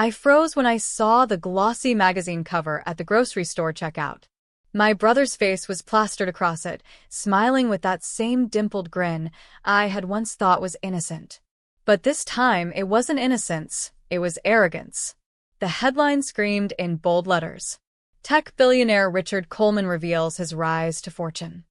I froze when I saw the glossy magazine cover at the grocery store checkout. My brother's face was plastered across it, smiling with that same dimpled grin I had once thought was innocent. But this time, it wasn't innocence, it was arrogance. The headline screamed in bold letters. Tech billionaire Richard Coleman reveals his rise to fortune.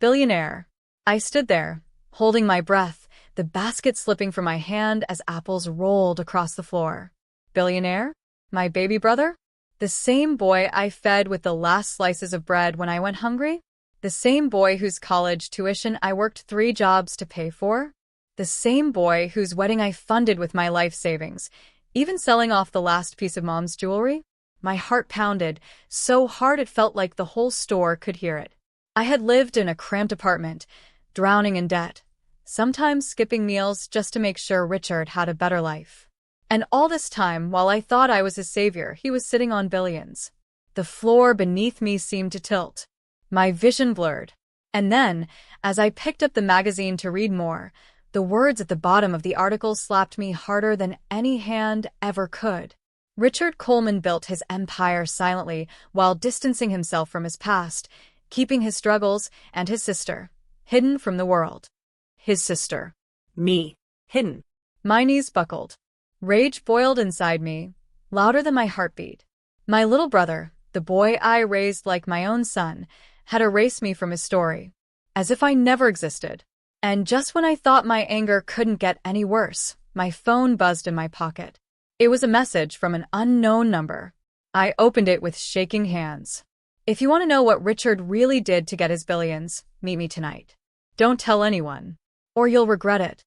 Billionaire. I stood there, holding my breath, the basket slipping from my hand as apples rolled across the floor. Billionaire? My baby brother? The same boy I fed with the last slices of bread when I went hungry? The same boy whose college tuition I worked 3 jobs to pay for? The same boy whose wedding I funded with my life savings, even selling off the last piece of mom's jewelry? My heart pounded, so hard it felt like the whole store could hear it. I had lived in a cramped apartment, drowning in debt, sometimes skipping meals just to make sure Richard had a better life. And all this time, while I thought I was his savior, he was sitting on billions. The floor beneath me seemed to tilt. My vision blurred. And then, as I picked up the magazine to read more, the words at the bottom of the article slapped me harder than any hand ever could. Richard Coleman built his empire silently while distancing himself from his past, keeping his struggles and his sister hidden from the world. His sister. Me. Hidden. My knees buckled. Rage boiled inside me, louder than my heartbeat. My little brother, the boy I raised like my own son, had erased me from his story, as if I never existed. And just when I thought my anger couldn't get any worse, my phone buzzed in my pocket. It was a message from an unknown number. I opened it with shaking hands. If you want to know what Richard really did to get his billions, meet me tonight. Don't tell anyone, or you'll regret it.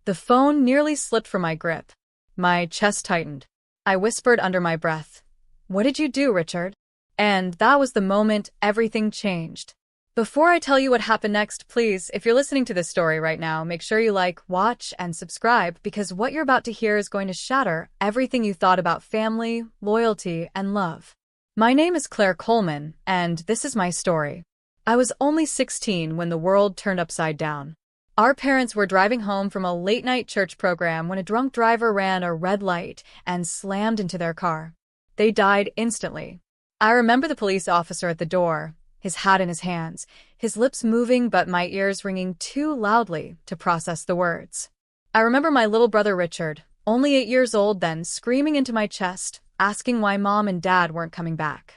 The phone nearly slipped from my grip. My chest tightened. I whispered under my breath, "What did you do, Richard?" And that was the moment everything changed. Before I tell you what happened next, please, if you're listening to this story right now, make sure you like, watch, and subscribe, because what you're about to hear is going to shatter everything you thought about family, loyalty, and love. My name is Claire Coleman, and this is my story. I was only 16 when the world turned upside down. Our parents were driving home from a late-night church program when a drunk driver ran a red light and slammed into their car. They died instantly. I remember the police officer at the door, his hat in his hands, his lips moving but my ears ringing too loudly to process the words. I remember my little brother Richard, only 8 years old then, screaming into my chest, asking why Mom and Dad weren't coming back.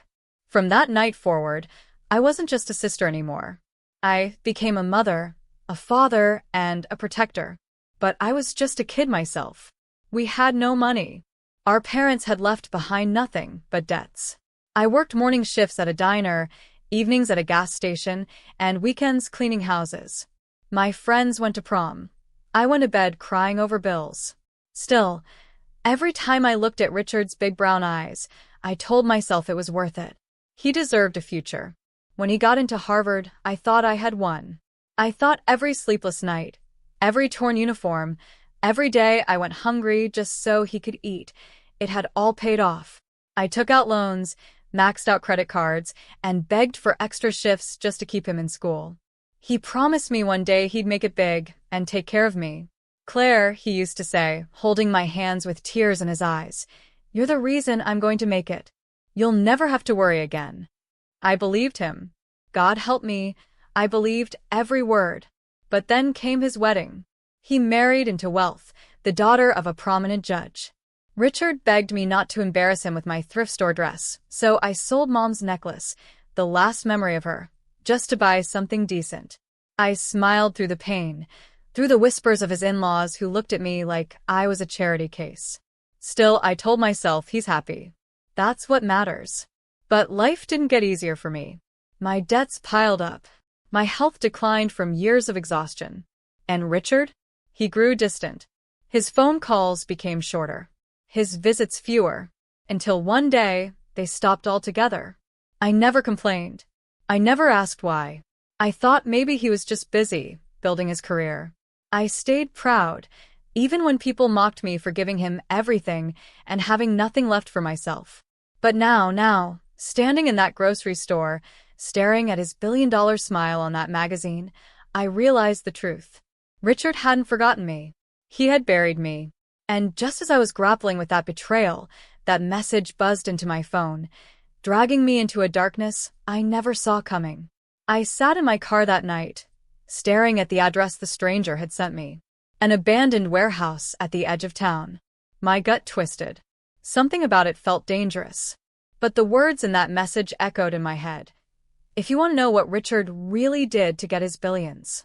From that night forward, I wasn't just a sister anymore. I became a mother, a father, and a protector. But I was just a kid myself. We had no money. Our parents had left behind nothing but debts. I worked morning shifts at a diner, evenings at a gas station, and weekends cleaning houses. My friends went to prom. I went to bed crying over bills. Still, every time I looked at Richard's big brown eyes, I told myself it was worth it. He deserved a future. When he got into Harvard, I thought I had won. I thought every sleepless night, every torn uniform, every day I went hungry just so he could eat, it had all paid off. I took out loans, maxed out credit cards, and begged for extra shifts just to keep him in school. He promised me one day he'd make it big and take care of me. "Claire," he used to say, holding my hands with tears in his eyes, "you're the reason I'm going to make it. You'll never have to worry again." I believed him. God help me, I believed every word. But then came his wedding. He married into wealth, the daughter of a prominent judge. Richard begged me not to embarrass him with my thrift store dress, so I sold Mom's necklace, the last memory of her, just to buy something decent. I smiled through the pain, through the whispers of his in-laws who looked at me like I was a charity case. Still, I told myself he's happy. That's what matters. But life didn't get easier for me. My debts piled up. My health declined from years of exhaustion. And Richard? He grew distant. His phone calls became shorter. His visits fewer. Until one day, they stopped altogether. I never complained. I never asked why. I thought maybe he was just busy, building his career. I stayed proud, even when people mocked me for giving him everything and having nothing left for myself. But now, standing in that grocery store, staring at his billion-dollar smile on that magazine, I realized the truth. Richard hadn't forgotten me. He had buried me. And just as I was grappling with that betrayal, that message buzzed into my phone, dragging me into a darkness I never saw coming. I sat in my car that night, staring at the address the stranger had sent me. An abandoned warehouse at the edge of town. My gut twisted. Something about it felt dangerous. But the words in that message echoed in my head. If you want to know what Richard really did to get his billions.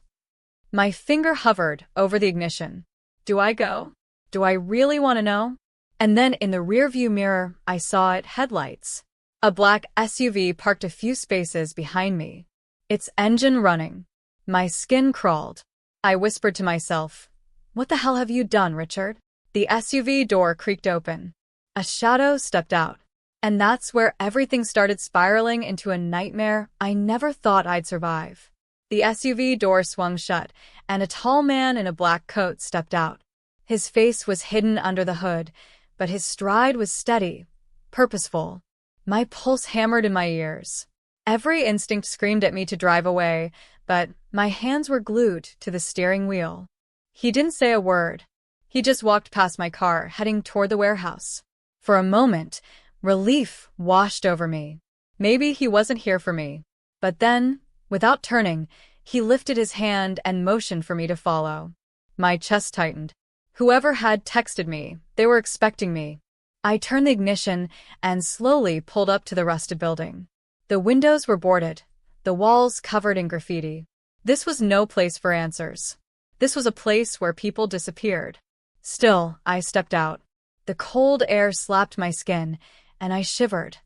My finger hovered over the ignition. Do I go? Do I really want to know? And then in the rearview mirror, I saw it, headlights. A black SUV parked a few spaces behind me. Its engine running. My skin crawled. I whispered to myself, "What the hell have you done, Richard?" The SUV door creaked open. A shadow stepped out. And that's where everything started spiraling into a nightmare I never thought I'd survive. The SUV door swung shut, and a tall man in a black coat stepped out. His face was hidden under the hood, but his stride was steady, purposeful. My pulse hammered in my ears. Every instinct screamed at me to drive away, but my hands were glued to the steering wheel. He didn't say a word. He just walked past my car, heading toward the warehouse. For a moment, relief washed over me. Maybe he wasn't here for me. But then, without turning, he lifted his hand and motioned for me to follow. My chest tightened. Whoever had texted me, they were expecting me. I turned the ignition and slowly pulled up to the rusted building. The windows were boarded, the walls covered in graffiti. This was no place for answers. This was a place where people disappeared. Still, I stepped out. The cold air slapped my skin, and I shivered,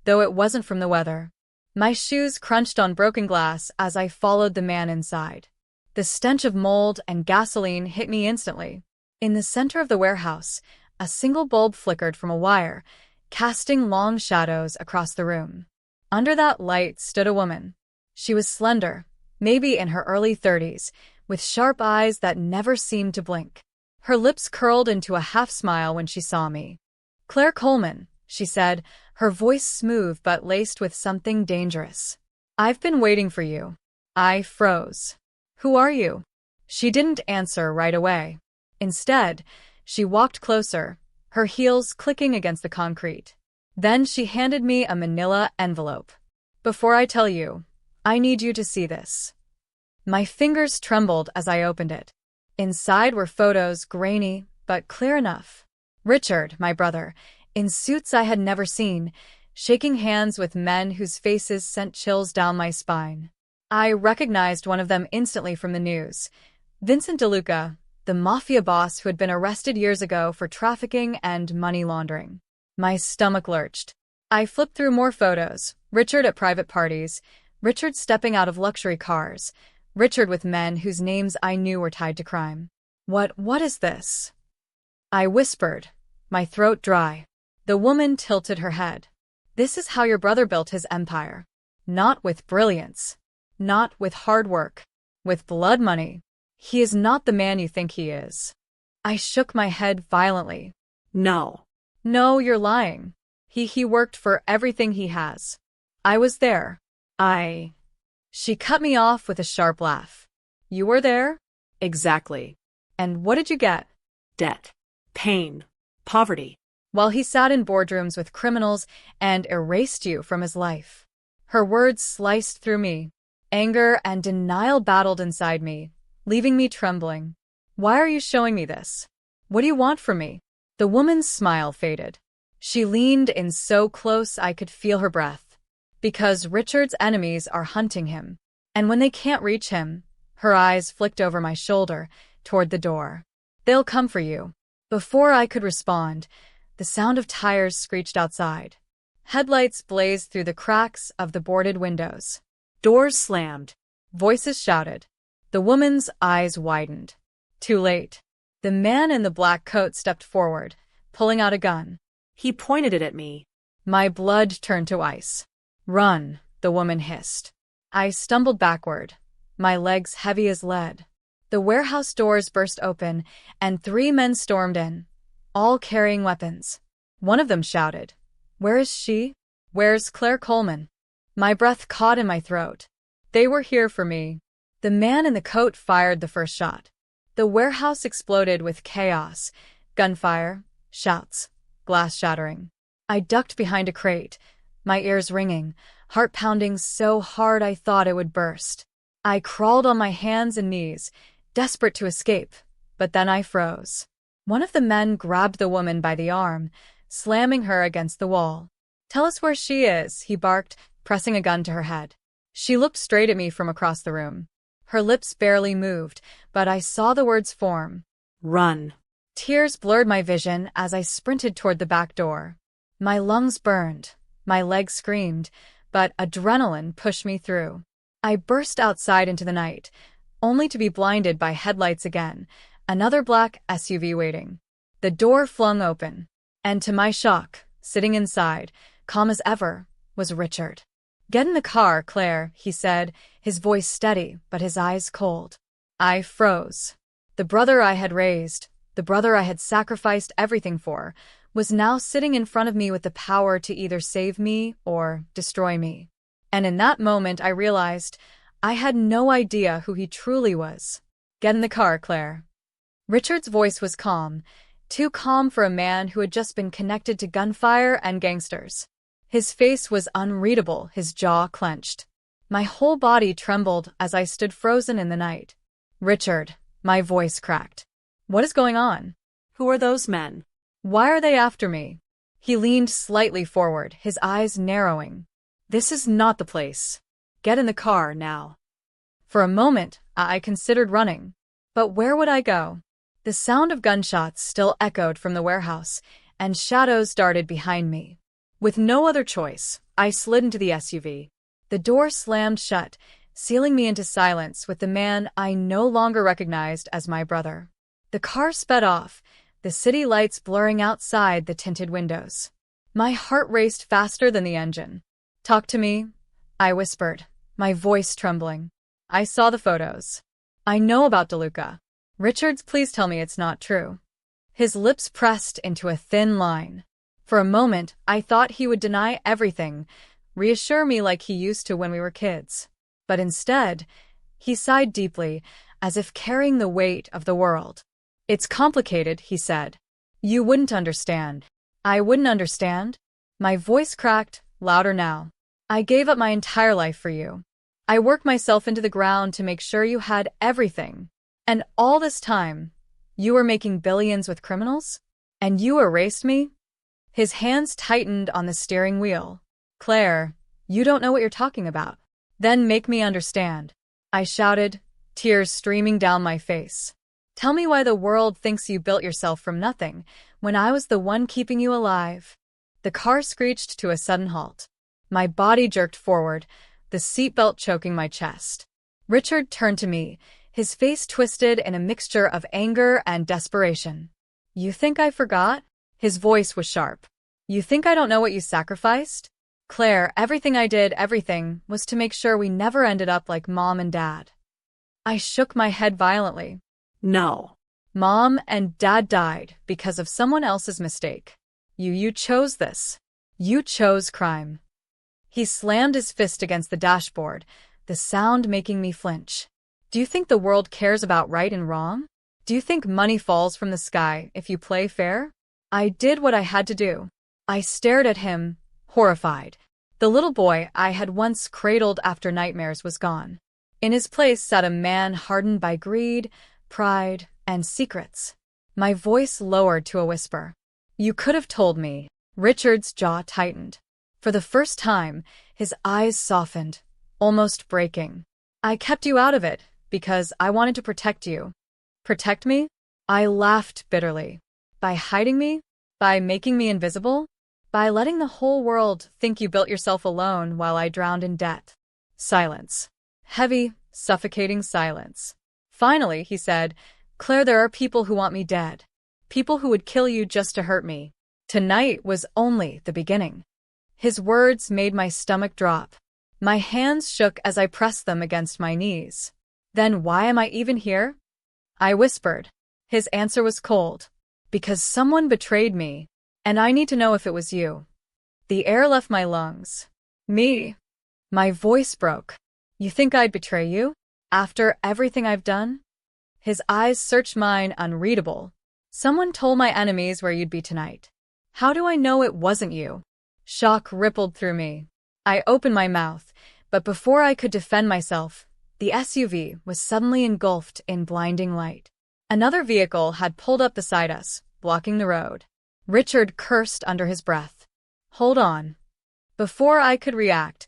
though it wasn't from the weather. My shoes crunched on broken glass as I followed the man inside. The stench of mold and gasoline hit me instantly. In the center of the warehouse, a single bulb flickered from a wire, casting long shadows across the room. Under that light stood a woman. She was slender, maybe in her early 30s, with sharp eyes that never seemed to blink. Her lips curled into a half-smile when she saw me. "Claire Coleman," she said, her voice smooth but laced with something dangerous. "I've been waiting for you." I froze. "Who are you?" She didn't answer right away. Instead, she walked closer, her heels clicking against the concrete. Then she handed me a manila envelope. "Before I tell you, I need you to see this." My fingers trembled as I opened it. Inside were photos, grainy, but clear enough. Richard, my brother, in suits I had never seen, shaking hands with men whose faces sent chills down my spine. I recognized one of them instantly from the news. Vincent DeLuca, the mafia boss who had been arrested years ago for trafficking and money laundering. My stomach lurched. I flipped through more photos. Richard at private parties, Richard stepping out of luxury cars, Richard with men whose names I knew were tied to crime. What is this?" I whispered, my throat dry. The woman tilted her head. "This is how your brother built his empire. Not with brilliance. Not with hard work. With blood money. He is not the man you think he is." I shook my head violently. No. "No, you're lying. He worked for everything he has. I was there. She cut me off with a sharp laugh. "You were there?" Exactly. "And what did you get?" Debt. Pain. Poverty. "While he sat in boardrooms with criminals and erased you from his life." Her words sliced through me. Anger and denial battled inside me, leaving me trembling. "Why are you showing me this? What do you want from me?" The woman's smile faded. She leaned in so close I could feel her breath. "Because Richard's enemies are hunting him. And when they can't reach him," her eyes flicked over my shoulder, toward the door, "they'll come for you." Before I could respond, the sound of tires screeched outside. Headlights blazed through the cracks of the boarded windows. Doors slammed. Voices shouted. The woman's eyes widened. Too late. The man in the black coat stepped forward, pulling out a gun. He pointed it at me. My blood turned to ice. "Run," the woman hissed. I stumbled backward, my legs heavy as lead. The warehouse doors burst open, and 3 men stormed in, all carrying weapons. One of them shouted, "Where is she? Where's Claire Coleman?" My breath caught in my throat. They were here for me. The man in the coat fired the first shot. The warehouse exploded with chaos, gunfire, shouts, glass shattering. I ducked behind a crate, my ears ringing, heart pounding so hard I thought it would burst. I crawled on my hands and knees, desperate to escape, but then I froze. One of the men grabbed the woman by the arm, slamming her against the wall. "Tell us where she is," he barked, pressing a gun to her head. She looked straight at me from across the room. Her lips barely moved, but I saw the words form. Run. Tears blurred my vision as I sprinted toward the back door. My lungs burned, my legs screamed, but adrenaline pushed me through. I burst outside into the night, only to be blinded by headlights again, another black SUV waiting. The door flung open, and to my shock, sitting inside, calm as ever, was Richard. "Get in the car, Claire," he said, his voice steady but his eyes cold. I froze. The brother I had raised, the brother I had sacrificed everything for, was now sitting in front of me with the power to either save me or destroy me. And in that moment I realized I had no idea who he truly was. "Get in the car, Claire." Richard's voice was calm, too calm for a man who had just been connected to gunfire and gangsters. His face was unreadable, his jaw clenched. My whole body trembled as I stood frozen in the night. "Richard," my voice cracked. "What is going on? Who are those men? Why are they after me?" He leaned slightly forward, his eyes narrowing. "This is not the place. Get in the car now." For a moment, I considered running. But where would I go? The sound of gunshots still echoed from the warehouse, and shadows darted behind me. With no other choice, I slid into the SUV. The door slammed shut, sealing me into silence with the man I no longer recognized as my brother. The car sped off, the city lights blurring outside the tinted windows. My heart raced faster than the engine. "Talk to me," I whispered, my voice trembling. "I saw the photos. I know about DeLuca. Richards, please tell me it's not true." His lips pressed into a thin line. For a moment, I thought he would deny everything, reassure me like he used to when we were kids. But instead, he sighed deeply, as if carrying the weight of the world. "It's complicated," he said. "You wouldn't understand." I wouldn't understand? My voice cracked, louder now. "I gave up my entire life for you. I worked myself into the ground to make sure you had everything. And all this time, you were making billions with criminals? And you erased me?" His hands tightened on the steering wheel. "Claire, you don't know what you're talking about." "Then make me understand," I shouted, tears streaming down my face. "Tell me why the world thinks you built yourself from nothing, when I was the one keeping you alive." The car screeched to a sudden halt. My body jerked forward, the seatbelt choking my chest. Richard turned to me, his face twisted in a mixture of anger and desperation. "You think I forgot?" His voice was sharp. "You think I don't know what you sacrificed? Claire, everything I did, everything, was to make sure we never ended up like Mom and Dad." I shook my head violently. No. Mom and Dad died because of someone else's mistake. You chose this. You chose crime. He slammed his fist against the dashboard, the sound making me flinch. "Do you think the world cares about right and wrong? Do you think money falls from the sky if you play fair?" I did what I had to do. I stared at him, horrified. The little boy I had once cradled after nightmares was gone. In his place sat a man hardened by greed, pride, and secrets. My voice lowered to a whisper. "You could have told me." Richard's jaw tightened. For the first time, his eyes softened, almost breaking. "I kept you out of it because I wanted to protect you." "Protect me?" I laughed bitterly. "By hiding me? By making me invisible? By letting the whole world think you built yourself alone while I drowned in debt?" Silence. Heavy, suffocating silence. Finally, he said, "Claire, there are people who want me dead. People who would kill you just to hurt me. Tonight was only the beginning." His words made my stomach drop. My hands shook as I pressed them against my knees. "Then why am I even here?" I whispered. His answer was cold. "Because someone betrayed me, and I need to know if it was you." The air left my lungs. "Me?" My voice broke. "You think I'd betray you? After everything I've done?" His eyes searched mine, unreadable. "Someone told my enemies where you'd be tonight. How do I know it wasn't you? Shock rippled through me. I opened my mouth, but before I could defend myself, the SUV was suddenly engulfed in blinding light. Another vehicle had pulled up beside us, blocking the road. Richard cursed under his breath. Hold on. Before I could react,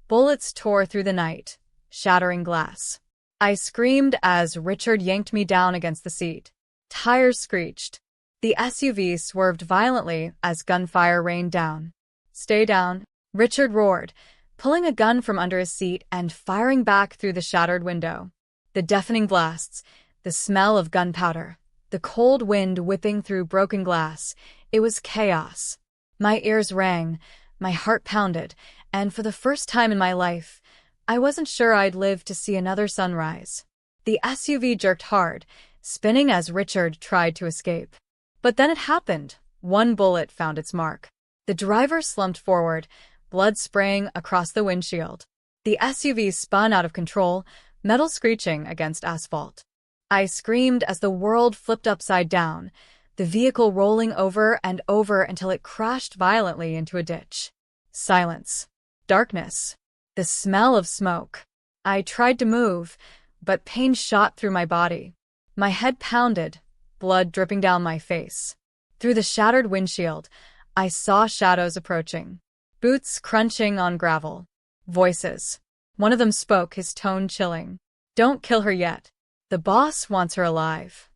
bullets tore through the night, shattering glass. I screamed as Richard yanked me down against the seat. Tires screeched. The SUV swerved violently as gunfire rained down. Stay down, Richard roared, pulling a gun from under his seat and firing back through the shattered window. The deafening blasts, the smell of gunpowder, the cold wind whipping through broken glass. It was chaos. My ears rang, my heart pounded, and for the first time in my life, I wasn't sure I'd live to see another sunrise. The SUV jerked hard, spinning as Richard tried to escape. But then it happened. One bullet found its mark. The driver slumped forward, blood spraying across the windshield. The SUV spun out of control, metal screeching against asphalt. I screamed as the world flipped upside down, the vehicle rolling over and over until it crashed violently into a ditch. Silence. Darkness. The smell of smoke. I tried to move, but pain shot through my body. My head pounded, blood dripping down my face. Through the shattered windshield, I saw shadows approaching. Boots crunching on gravel. Voices. One of them spoke, his tone chilling. Don't kill her yet. The boss wants her alive.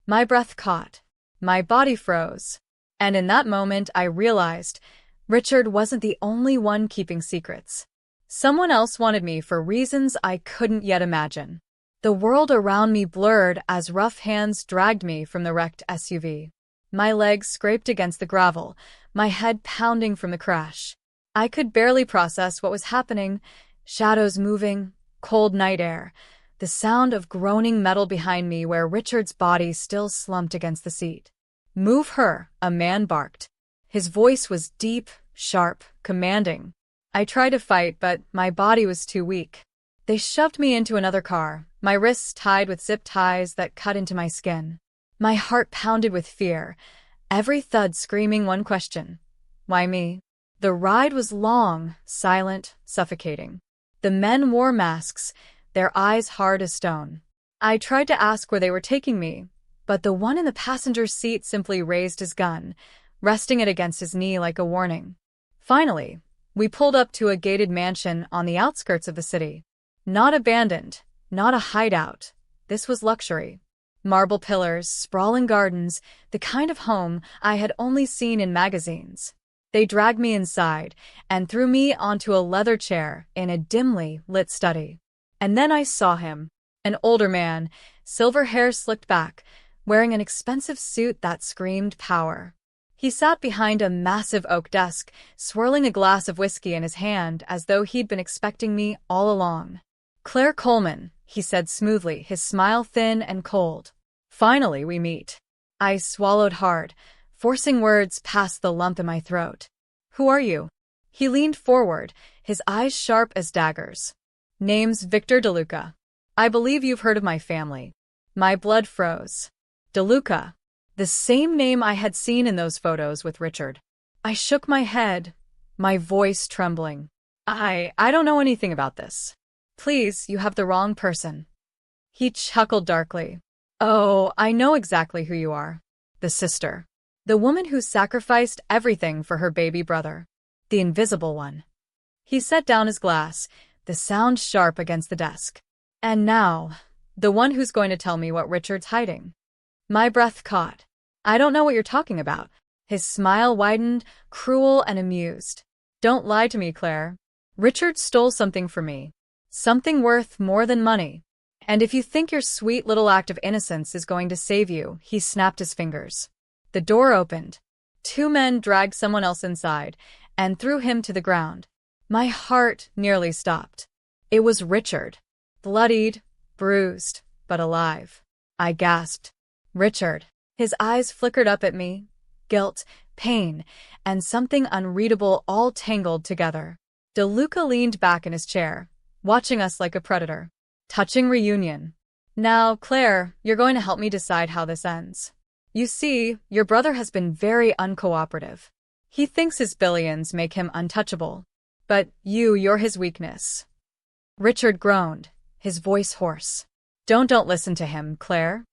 My breath caught. My body froze. And in that moment, I realized Richard wasn't the only one keeping secrets. Someone else wanted me for reasons I couldn't yet imagine. The world around me blurred as rough hands dragged me from the wrecked SUV. My legs scraped against the gravel, my head pounding from the crash. I could barely process what was happening. Shadows moving, cold night air, the sound of groaning metal behind me where Richard's body still slumped against the seat. Move her, a man barked. His voice was deep, sharp, commanding. I tried to fight, but my body was too weak. They shoved me into another car, my wrists tied with zip ties that cut into my skin. My heart pounded with fear, every thud screaming one question. Why me? The ride was long, silent, suffocating. The men wore masks, their eyes hard as stone. I tried to ask where they were taking me, but the one in the passenger seat simply raised his gun, resting it against his knee like a warning. Finally, we pulled up to a gated mansion on the outskirts of the city. Not abandoned, not a hideout. This was luxury. Marble pillars, sprawling gardens, the kind of home I had only seen in magazines. They dragged me inside and threw me onto a leather chair in a dimly lit study. And then I saw him, an older man, silver hair slicked back, wearing an expensive suit that screamed power. He sat behind a massive oak desk, swirling a glass of whiskey in his hand as though he'd been expecting me all along. Claire Coleman, he said smoothly, his smile thin and cold. Finally, we meet. I swallowed hard, forcing words past the lump in my throat. Who are you? He leaned forward, his eyes sharp as daggers. Name's Victor DeLuca. I believe you've heard of my family. My blood froze. DeLuca. The same name I had seen in those photos with Richard. I shook my head, my voice trembling. I don't know anything about this. Please, you have the wrong person. He chuckled darkly. Oh, I know exactly who you are. The sister. The woman who sacrificed everything for her baby brother. The invisible one. He set down his glass, the sound sharp against the desk. And now, the one who's going to tell me what Richard's hiding. My breath caught. I don't know what you're talking about. His smile widened, cruel and amused. Don't lie to me, Claire. Richard stole something from me. Something worth more than money. And if you think your sweet little act of innocence is going to save you, he snapped his fingers. The door opened. Two men dragged someone else inside and threw him to the ground. My heart nearly stopped. It was Richard. Bloodied, bruised, but alive. I gasped. Richard. His eyes flickered up at me. Guilt, pain, and something unreadable all tangled together. DeLuca leaned back in his chair, watching us like a predator. Touching reunion. Now, Claire, you're going to help me decide how this ends. You see, your brother has been very uncooperative. He thinks his billions make him untouchable. But you're his weakness. Richard groaned, his voice hoarse. Don't listen to him, Claire.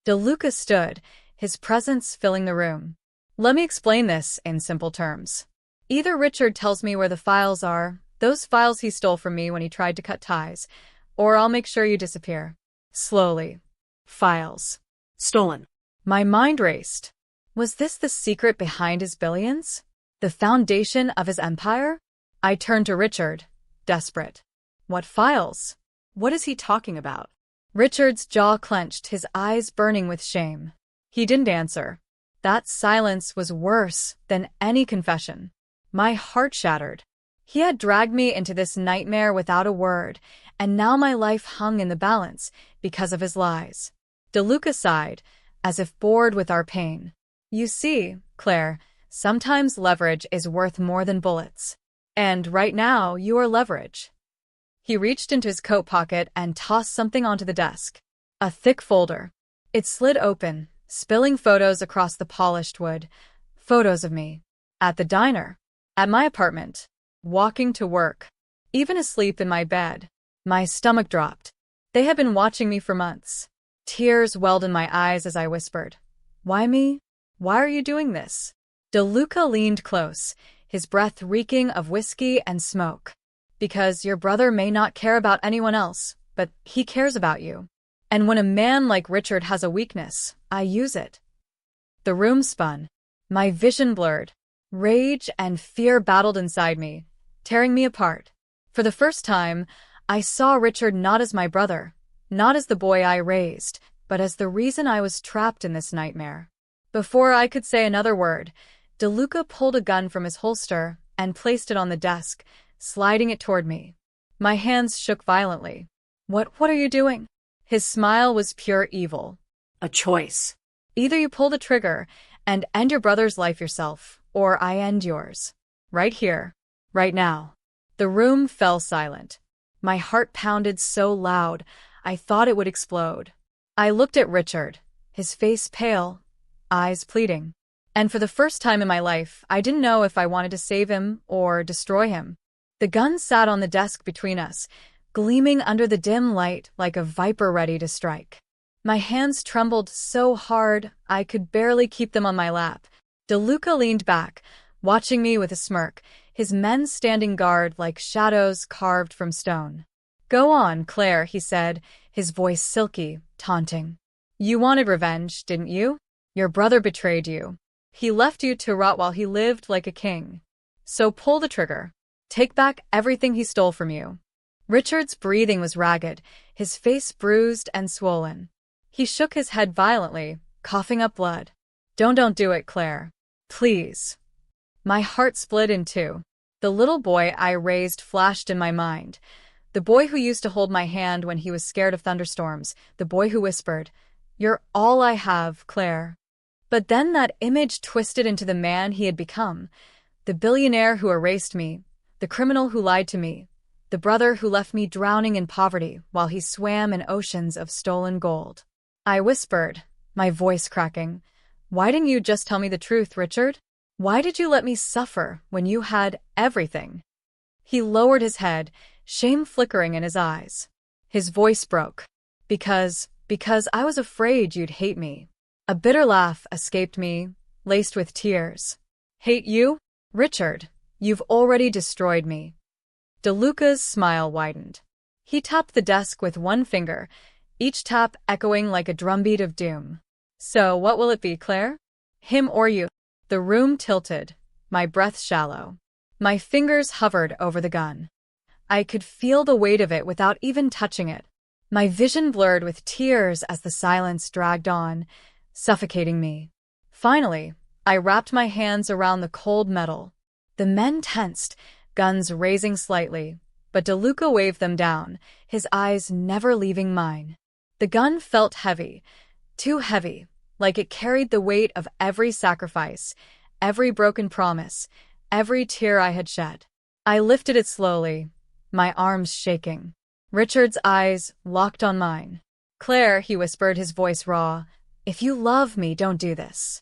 DeLuca stood, his presence filling the room. Let me explain this in simple terms. Either Richard tells me where the files are, those files he stole from me when he tried to cut ties, or I'll make sure you disappear. Slowly. Files. Stolen. My mind raced. Was this the secret behind his billions? The foundation of his empire? I turned to Richard, desperate. What files? What is he talking about? Richard's jaw clenched, his eyes burning with shame. He didn't answer. That silence was worse than any confession. My heart shattered. He had dragged me into this nightmare without a word, and now my life hung in the balance because of his lies. DeLuca sighed, as if bored with our pain. You see, Claire, sometimes leverage is worth more than bullets. And right now, you are leverage. He reached into his coat pocket and tossed something onto the desk. A thick folder. It slid open, spilling photos across the polished wood. Photos of me. At the diner. At my apartment. Walking to work. Even asleep in my bed. My stomach dropped. They had been watching me for months. Tears welled in my eyes as I whispered. Why me? Why are you doing this? DeLuca leaned close, his breath reeking of whiskey and smoke. Because your brother may not care about anyone else, but he cares about you. And when a man like Richard has a weakness, I use it. The room spun. My vision blurred. Rage and fear battled inside me, tearing me apart. For the first time, I saw Richard not as my brother, not as the boy I raised, but as the reason I was trapped in this nightmare. Before I could say another word, DeLuca pulled a gun from his holster and placed it on the desk, sliding it toward me. My hands shook violently. What are you doing? His smile was pure evil. A choice. Either you pull the trigger and end your brother's life yourself, or I end yours. Right here. Right now. The room fell silent. My heart pounded so loud, I thought it would explode. I looked at Richard, his face pale, eyes pleading. And for the first time in my life, I didn't know if I wanted to save him or destroy him. The gun sat on the desk between us, gleaming under the dim light like a viper ready to strike. My hands trembled so hard, I could barely keep them on my lap. DeLuca leaned back, watching me with a smirk, his men standing guard like shadows carved from stone. Go on, Claire, he said, his voice silky, taunting. You wanted revenge, didn't you? Your brother betrayed you. He left you to rot while he lived like a king. So pull the trigger. Take back everything he stole from you. Richard's breathing was ragged, his face bruised and swollen. He shook his head violently, coughing up blood. Don't do it, Claire. Please. My heart split in two. The little boy I raised flashed in my mind. The boy who used to hold my hand when he was scared of thunderstorms. The boy who whispered, You're all I have, Claire. But then that image twisted into the man he had become. The billionaire who erased me. The criminal who lied to me. The brother who left me drowning in poverty while he swam in oceans of stolen gold. I whispered, my voice cracking. Why didn't you just tell me the truth, Richard? Why did you let me suffer when you had everything? He lowered his head, shame flickering in his eyes. His voice broke. Because I was afraid you'd hate me. A bitter laugh escaped me, laced with tears. Hate you? Richard, you've already destroyed me. DeLuca's smile widened. He tapped the desk with one finger, each tap echoing like a drumbeat of doom. So what will it be, Claire? Him or you? The room tilted, my breath shallow. My fingers hovered over the gun. I could feel the weight of it without even touching it. My vision blurred with tears as the silence dragged on, suffocating me. Finally, I wrapped my hands around the cold metal. The men tensed, guns raising slightly, but DeLuca waved them down, his eyes never leaving mine. The gun felt heavy, too heavy, like it carried the weight of every sacrifice, every broken promise, every tear I had shed. I lifted it slowly, my arms shaking. Richard's eyes locked on mine. Claire, he whispered, his voice raw, If you love me, don't do this.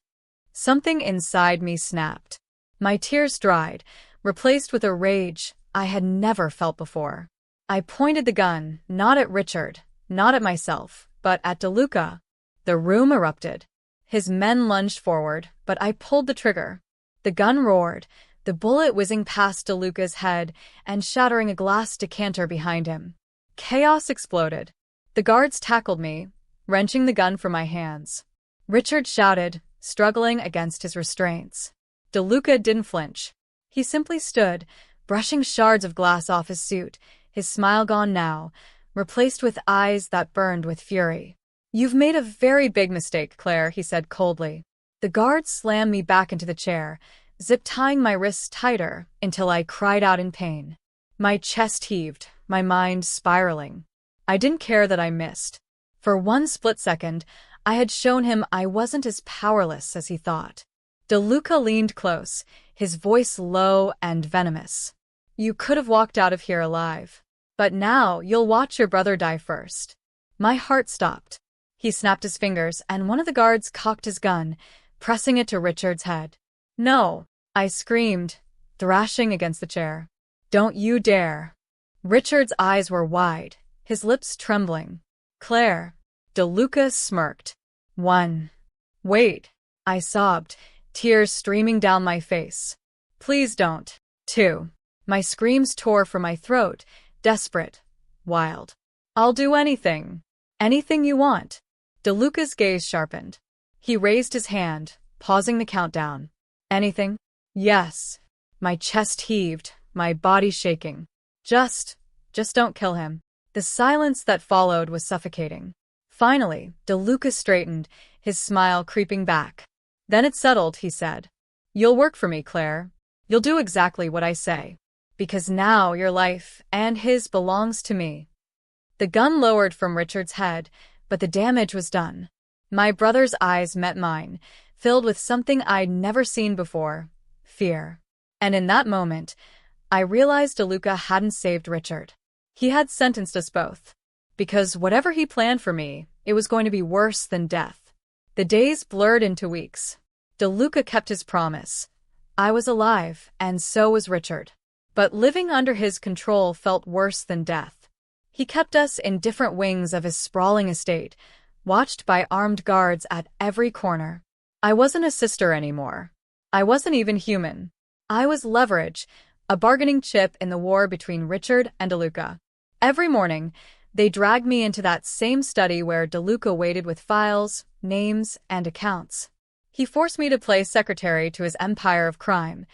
Something inside me snapped. My tears dried, replaced with a rage I had never felt before. I pointed the gun, not at Richard, not at myself, but at DeLuca. The room erupted. His men lunged forward, but I pulled the trigger. The gun roared, the bullet whizzing past DeLuca's head and shattering a glass decanter behind him. Chaos exploded. The guards tackled me, wrenching the gun from my hands. Richard shouted, struggling against his restraints. DeLuca didn't flinch. He simply stood, brushing shards of glass off his suit, his smile gone now, replaced with eyes that burned with fury. "You've made a very big mistake, Claire," he said coldly. The guard slammed me back into the chair, zip-tying my wrists tighter until I cried out in pain. My chest heaved, my mind spiraling. I didn't care that I missed. For one split second, I had shown him I wasn't as powerless as he thought. DeLuca leaned close, his voice low and venomous. "You could have walked out of here alive. But now you'll watch your brother die first." My heart stopped. He snapped his fingers, and one of the guards cocked his gun, pressing it to Richard's head. "No!" I screamed, thrashing against the chair. "Don't you dare!" Richard's eyes were wide, his lips trembling. "Claire." DeLuca smirked. "One." "Wait," I sobbed, tears streaming down my face. "Please don't." "Two." My screams tore from my throat, desperate, wild. "I'll do anything. Anything you want." DeLuca's gaze sharpened. He raised his hand, pausing the countdown. "Anything?" "Yes." My chest heaved, my body shaking. Just don't kill him." The silence that followed was suffocating. Finally, DeLuca straightened, his smile creeping back. "Then it's settled," he said. "You'll work for me, Claire. You'll do exactly what I say. Because now your life and his belongs to me." The gun lowered from Richard's head, but the damage was done. My brother's eyes met mine, filled with something I'd never seen before: fear. And in that moment, I realized DeLuca hadn't saved Richard. He had sentenced us both. Because whatever he planned for me, it was going to be worse than death. The days blurred into weeks. DeLuca kept his promise. I was alive, and so was Richard. But living under his control felt worse than death. He kept us in different wings of his sprawling estate, watched by armed guards at every corner. I wasn't a sister anymore. I wasn't even human. I was leverage, a bargaining chip in the war between Richard and DeLuca. Every morning, they dragged me into that same study where DeLuca waited with files, names, and accounts. He forced me to play secretary to his empire of crime,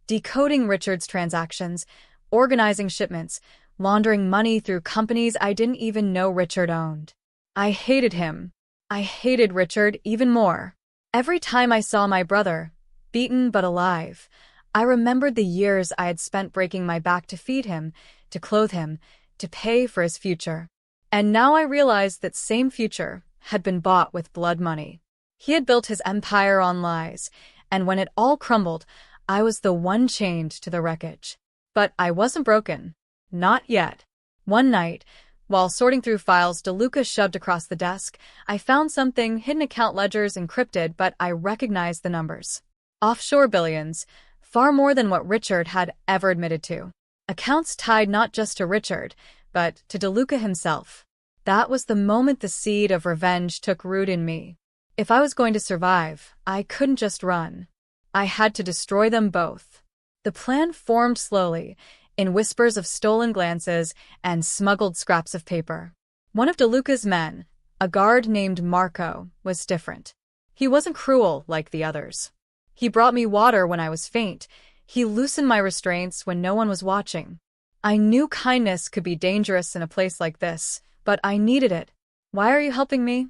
decoding Richard's transactions, organizing shipments, laundering money through companies I didn't even know Richard owned. I hated him. I hated Richard even more. Every time I saw my brother, beaten but alive, I remembered the years I had spent breaking my back to feed him, to clothe him, to pay for his future. And now I realized that same future had been bought with blood money. He had built his empire on lies, and when it all crumbled, I was the one chained to the wreckage. But I wasn't broken. Not yet. One night, while sorting through files DeLuca shoved across the desk, I found something: hidden account ledgers encrypted, but I recognized the numbers. Offshore billions, far more than what Richard had ever admitted to. Accounts tied not just to Richard, but to DeLuca himself. That was the moment the seed of revenge took root in me. If I was going to survive, I couldn't just run. I had to destroy them both. The plan formed slowly, in whispers of stolen glances and smuggled scraps of paper. One of DeLuca's men, a guard named Marco, was different. He wasn't cruel like the others. He brought me water when I was faint. He loosened my restraints when no one was watching. I knew kindness could be dangerous in a place like this, but I needed it. "Why are you helping me?"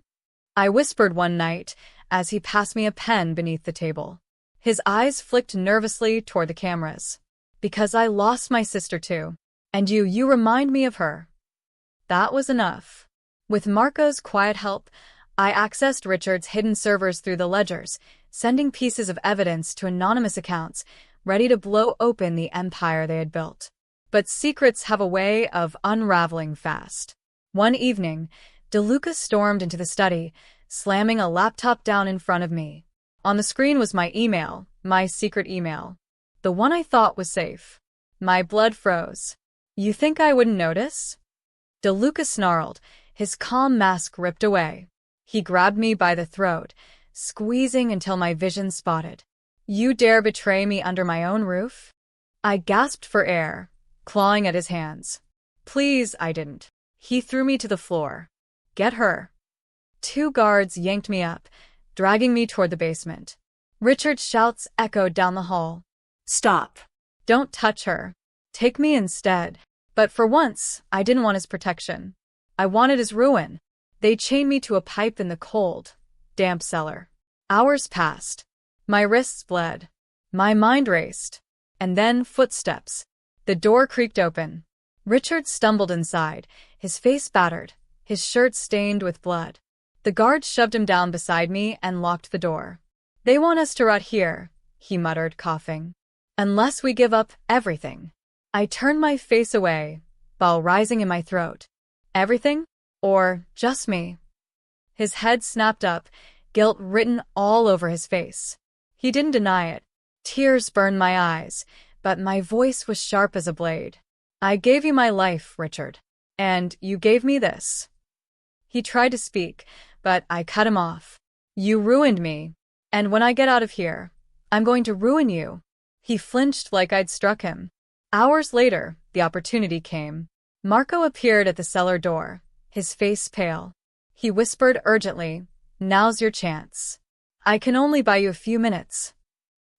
I whispered one night as he passed me a pen beneath the table. His eyes flicked nervously toward the cameras. "Because I lost my sister too. And you remind me of her." That was enough. With Marco's quiet help, I accessed Richard's hidden servers through the ledgers, sending pieces of evidence to anonymous accounts, ready to blow open the empire they had built. But secrets have a way of unraveling fast. One evening, DeLuca stormed into the study, slamming a laptop down in front of me. On the screen was my email, my secret email. The one I thought was safe. My blood froze. You think I wouldn't notice? DeLuca snarled, his calm mask ripped away. He grabbed me by the throat, squeezing until my vision spotted. You dare betray me under my own roof? I gasped for air, clawing at his hands. Please, I didn't. He threw me to the floor. Get her. 2 guards yanked me up, dragging me toward the basement. Richard's shouts echoed down the hall. Stop. Don't touch her. Take me instead. But for once, I didn't want his protection. I wanted his ruin. They chained me to a pipe in the cold, damp cellar. Hours passed. My wrists bled. My mind raced. And then footsteps. The door creaked open. Richard stumbled inside, his face battered, his shirt stained with blood. The guards shoved him down beside me and locked the door. They want us to rot here, he muttered, coughing. Unless we give up everything. I turned my face away, bile rising in my throat. Everything? Or just me? His head snapped up, guilt written all over his face. He didn't deny it. Tears burned my eyes, but my voice was sharp as a blade. I gave you my life, Richard. And you gave me this. He tried to speak, but I cut him off. You ruined me. And when I get out of here, I'm going to ruin you. He flinched like I'd struck him. Hours later, the opportunity came. Marco appeared at the cellar door, his face pale. He whispered urgently, Now's your chance. I can only buy you a few minutes.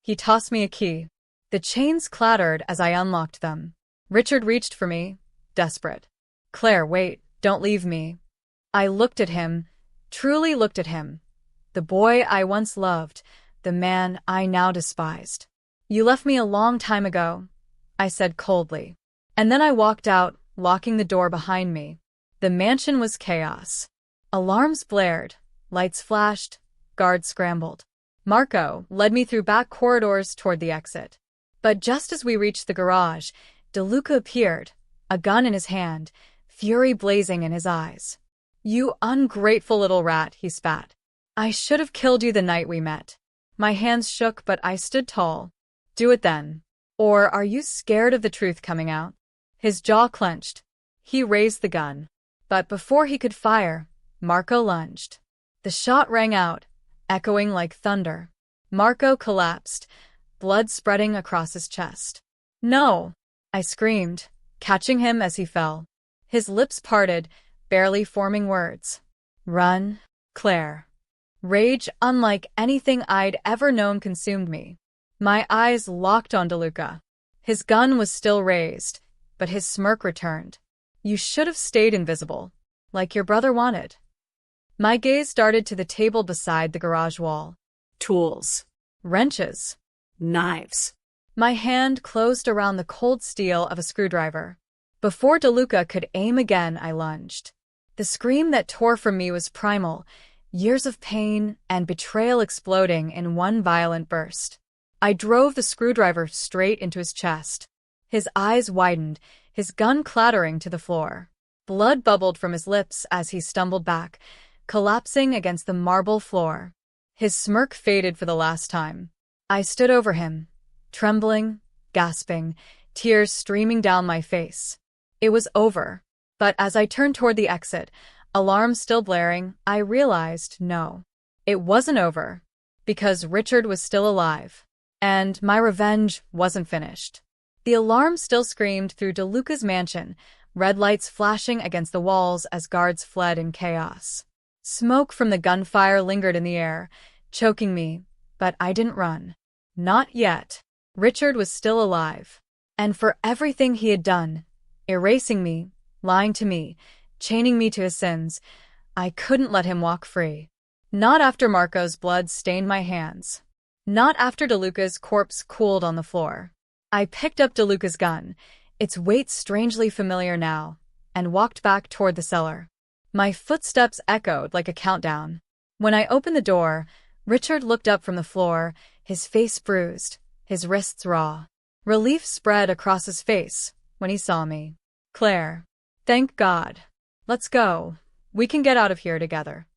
He tossed me a key. The chains clattered as I unlocked them. Richard reached for me, desperate. Claire, wait, don't leave me. I looked at him, truly looked at him. The boy I once loved, the man I now despised. You left me a long time ago, I said coldly. And then I walked out, locking the door behind me. The mansion was chaos. Alarms blared, lights flashed, guards scrambled. Marco led me through back corridors toward the exit. But just as we reached the garage, DeLuca appeared, a gun in his hand, fury blazing in his eyes. You ungrateful little rat, he spat. I should have killed you the night we met. My hands shook, but I stood tall. Do it then. Or are you scared of the truth coming out? His jaw clenched. He raised the gun. But before he could fire, Marco lunged. The shot rang out, echoing like thunder. Marco collapsed, blood spreading across his chest. No! I screamed, catching him as he fell. His lips parted, barely forming words. Run, Claire. Rage unlike anything I'd ever known consumed me. My eyes locked on DeLuca. His gun was still raised, but his smirk returned. You should have stayed invisible, like your brother wanted. My gaze darted to the table beside the garage wall. Tools. Wrenches. Knives. My hand closed around the cold steel of a screwdriver. Before DeLuca could aim again, I lunged. The scream that tore from me was primal, years of pain and betrayal exploding in one violent burst. I drove the screwdriver straight into his chest. His eyes widened, his gun clattering to the floor. Blood bubbled from his lips as he stumbled back, collapsing against the marble floor. His smirk faded for the last time. I stood over him, trembling, gasping, tears streaming down my face. It was over. But as I turned toward the exit, alarms still blaring, I realized no. It wasn't over. Because Richard was still alive. And my revenge wasn't finished. The alarm still screamed through DeLuca's mansion, red lights flashing against the walls as guards fled in chaos. Smoke from the gunfire lingered in the air, choking me, but I didn't run. Not yet. Richard was still alive. And for everything he had done, erasing me, lying to me, chaining me to his sins, I couldn't let him walk free. Not after Marco's blood stained my hands. Not after DeLuca's corpse cooled on the floor. I picked up DeLuca's gun, its weight strangely familiar now, and walked back toward the cellar. My footsteps echoed like a countdown. When I opened the door, Richard looked up from the floor, his face bruised, his wrists raw. Relief spread across his face when he saw me. Claire. Thank God. Let's go. We can get out of here together.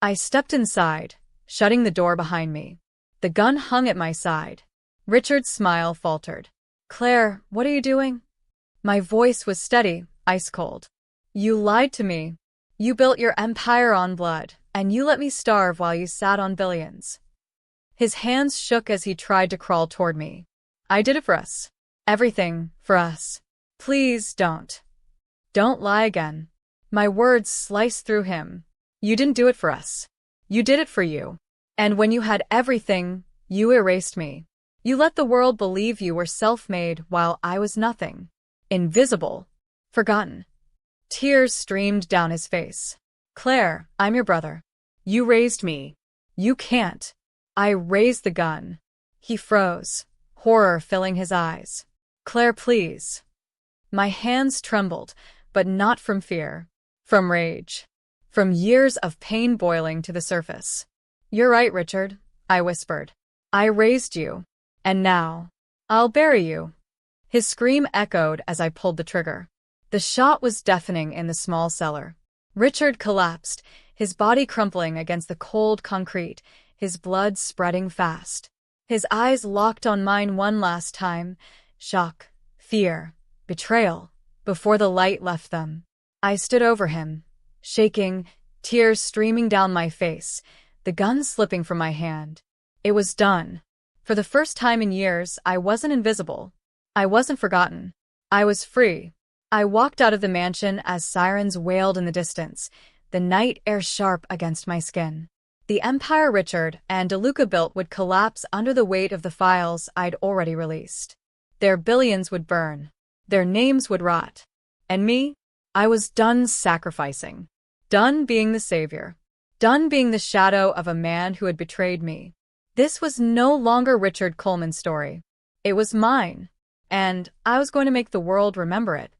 I stepped inside, shutting the door behind me. The gun hung at my side. Richard's smile faltered. "Claire, what are you doing?" My voice was steady, ice cold. "You lied to me. You built your empire on blood, and you let me starve while you sat on billions." His hands shook as he tried to crawl toward me. "I did it for us. Everything for us. Please don't. Don't lie again." My words sliced through him. "You didn't do it for us. You did it for you. And when you had everything, you erased me. You let the world believe you were self-made while I was nothing. Invisible. Forgotten." Tears streamed down his face. "Claire, I'm your brother. You raised me. You can't." I raised the gun. He froze, horror filling his eyes. "Claire, please." My hands trembled, but not from fear. From rage. From years of pain boiling to the surface. "You're right, Richard," I whispered. "I raised you. And now, I'll bury you." His scream echoed as I pulled the trigger. The shot was deafening in the small cellar. Richard collapsed, his body crumpling against the cold concrete, his blood spreading fast. His eyes locked on mine one last time. Shock, fear, betrayal, before the light left them. I stood over him, shaking, tears streaming down my face, the gun slipping from my hand. It was done. For the first time in years, I wasn't invisible. I wasn't forgotten. I was free. I walked out of the mansion as sirens wailed in the distance, the night air sharp against my skin. The empire Richard and DeLuca built would collapse under the weight of the files I'd already released. Their billions would burn. Their names would rot. And me? I was done sacrificing. Done being the savior. Done being the shadow of a man who had betrayed me. This was no longer Richard Coleman's story. It was mine. And I was going to make the world remember it.